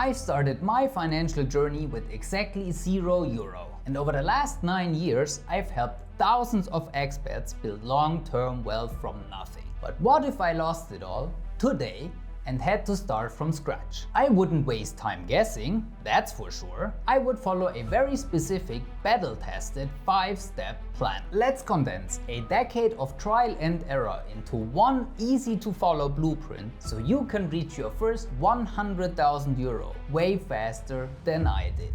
I started my financial journey with exactly €0. And over the last 9 years, I've helped thousands of expats build long-term wealth from nothing. But what if I lost it all today and had to start from scratch? I wouldn't waste time guessing, that's for sure. I would follow a very specific, battle-tested 5-step plan. Let's condense a decade of trial and error into one easy-to-follow blueprint so you can reach your first €100,000 way faster than I did.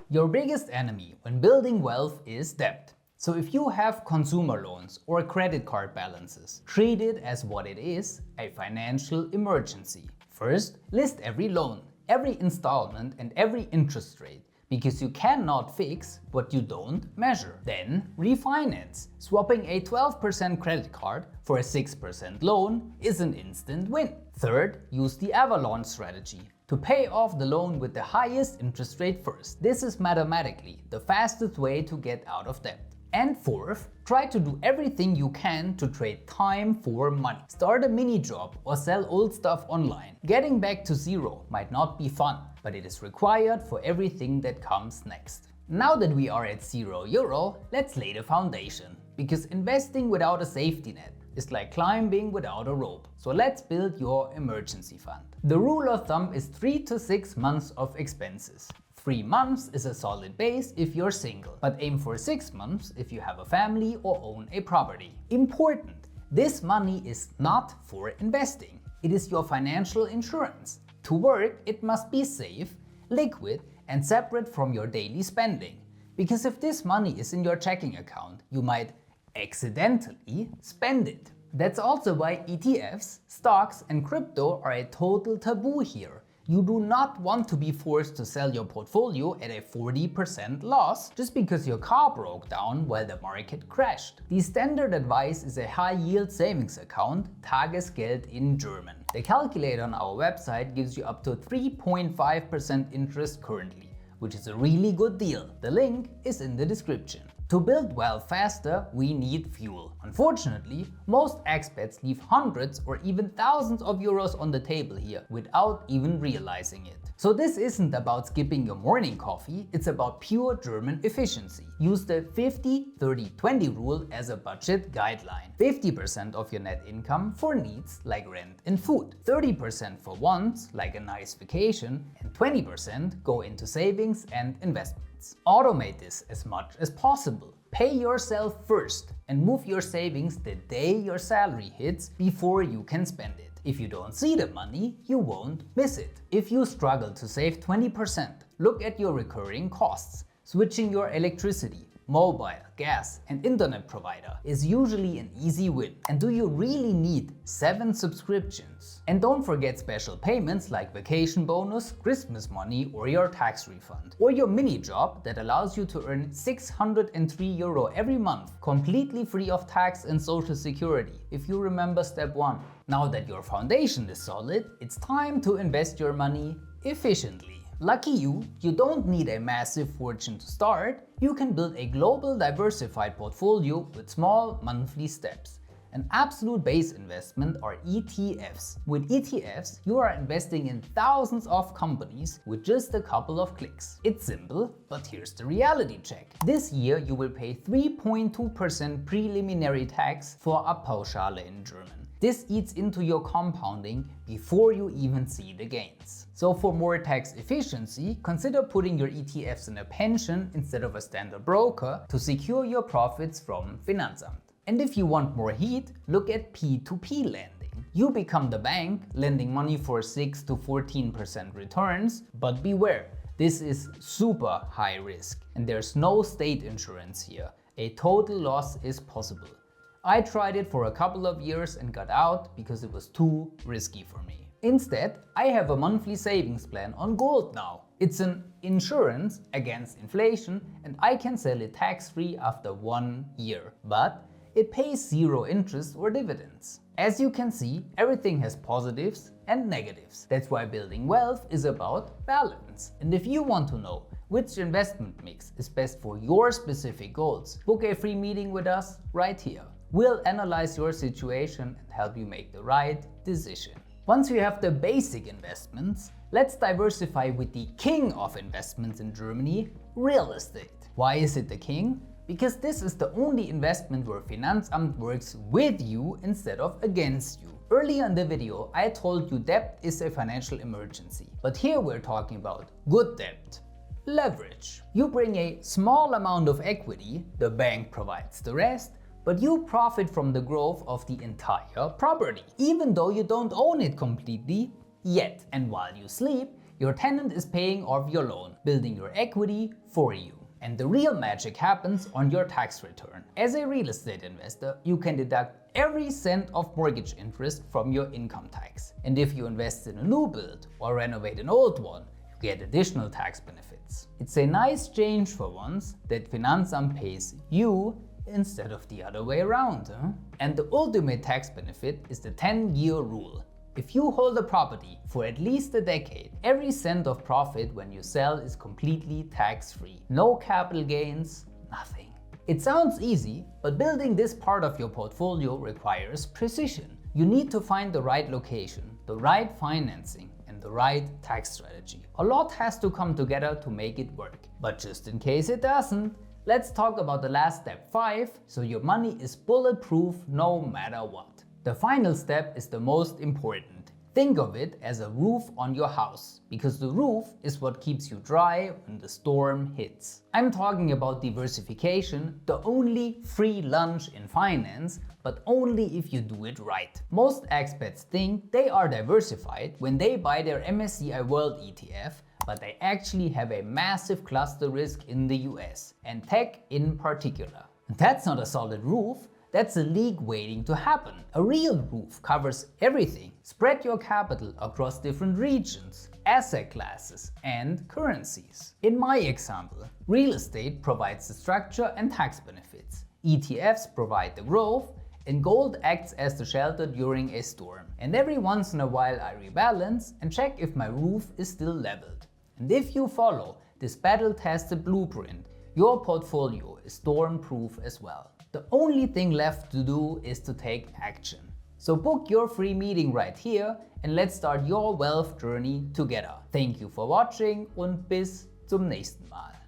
Your biggest enemy when building wealth is debt. So if you have consumer loans or credit card balances, treat it as what it is, a financial emergency. First, list every loan, every installment and every interest rate, because you cannot fix what you don't measure. Then refinance. Swapping a 12% credit card for a 6% loan is an instant win. Third, use the avalanche strategy to pay off the loan with the highest interest rate first. This is mathematically the fastest way to get out of debt. And fourth, try to do everything you can to trade time for money. Start a mini job or sell old stuff online. Getting back to zero might not be fun, but it is required for everything that comes next. Now that we are at €0, let's lay the foundation. Because investing without a safety net is like climbing without a rope. So let's build your emergency fund. The rule of thumb is 3 to 6 months of expenses. 3 months is a solid base if you're single, but aim for 6 months if you have a family or own a property. Important, this money is not for investing. It is your financial insurance. To work, it must be safe, liquid, and separate from your daily spending. Because if this money is in your checking account, you might accidentally spend it. That's also why ETFs, stocks, and crypto are a total taboo here. You do not want to be forced to sell your portfolio at a 40% loss just because your car broke down while the market crashed. The standard advice is a high-yield savings account, Tagesgeld in German. The calculator on our website gives you up to 3.5% interest currently, which is a really good deal. The link is in the description. To build wealth faster, we need fuel. Unfortunately, most expats leave hundreds or even thousands of euros on the table here without even realizing it. So this isn't about skipping your morning coffee, it's about pure German efficiency. Use the 50-30-20 rule as a budget guideline. 50% of your net income for needs like rent and food, 30% for wants like a nice vacation, and 20% go into savings and investments. Automate this as much as possible. Pay yourself first and move your savings the day your salary hits before you can spend it. If you don't see the money, you won't miss it. If you struggle to save 20%, look at your recurring costs. Switching your electricity, mobile, gas, and internet provider is usually an easy win. And do you really need 7 subscriptions? And don't forget special payments like vacation bonus, Christmas money, or your tax refund. Or your mini job that allows you to earn €603 every month, completely free of tax and social security, if you remember step 1. Now that your foundation is solid, it's time to invest your money efficiently. Lucky you, you don't need a massive fortune to start. You can build a global diversified portfolio with small monthly steps. An absolute base investment are ETFs. With ETFs, you are investing in thousands of companies with just a couple of clicks. It's simple, but here's the reality check. This year you will pay 3.2% preliminary tax for Abpauschale in German. This eats into your compounding before you even see the gains. So for more tax efficiency, consider putting your ETFs in a pension instead of a standard broker to secure your profits from Finanzamt. And if you want more heat, look at P2P lending. You become the bank, lending money for 6 to 14% returns, but beware, this is super high risk and there's no state insurance here. A total loss is possible. I tried it for a couple of years and got out because it was too risky for me. Instead, I have a monthly savings plan on gold now. It's an insurance against inflation and I can sell it tax-free after 1 year, but it pays 0 interest or dividends. As you can see, everything has positives and negatives. That's why building wealth is about balance. And if you want to know which investment mix is best for your specific goals, book a free meeting with us right here. We'll analyze your situation and help you make the right decision. Once you have the basic investments, let's diversify with the king of investments in Germany, real estate. Why is it the king? Because this is the only investment where Finanzamt works with you instead of against you. Earlier in the video, I told you debt is a financial emergency, but here we're talking about good debt. Leverage. You bring a small amount of equity, the bank provides the rest, but you profit from the growth of the entire property, even though you don't own it completely yet. And while you sleep, your tenant is paying off your loan, building your equity for you. And the real magic happens on your tax return. As a real estate investor, you can deduct every cent of mortgage interest from your income tax. And if you invest in a new build or renovate an old one, you get additional tax benefits. It's a nice change for once that Finanzamt pays you instead of the other way around. And the ultimate tax benefit is the 10-year rule. If you hold a property for at least a decade, every cent of profit when you sell is completely tax-free. No capital gains, nothing. It sounds easy, but building this part of your portfolio requires precision. You need to find the right location, the right financing, and the right tax strategy. A lot has to come together to make it work. But just in case it doesn't, let's talk about the last step 5, so your money is bulletproof no matter what. The final step is the most important. Think of it as a roof on your house, because the roof is what keeps you dry when the storm hits. I'm talking about diversification, the only free lunch in finance, but only if you do it right. Most expats think they are diversified when they buy their MSCI World ETF, but they actually have a massive cluster risk in the US, and tech in particular. That's not a solid roof. That's a leak waiting to happen. A real roof covers everything. Spread your capital across different regions, asset classes, and currencies. In my example, real estate provides the structure and tax benefits. ETFs provide the growth, and gold acts as the shelter during a storm. And every once in a while I rebalance and check if my roof is still leveled. And if you follow this battle-tested blueprint, your portfolio is storm-proof as well. The only thing left to do is to take action. So book your free meeting right here and let's start your wealth journey together. Thank you for watching und bis zum nächsten Mal.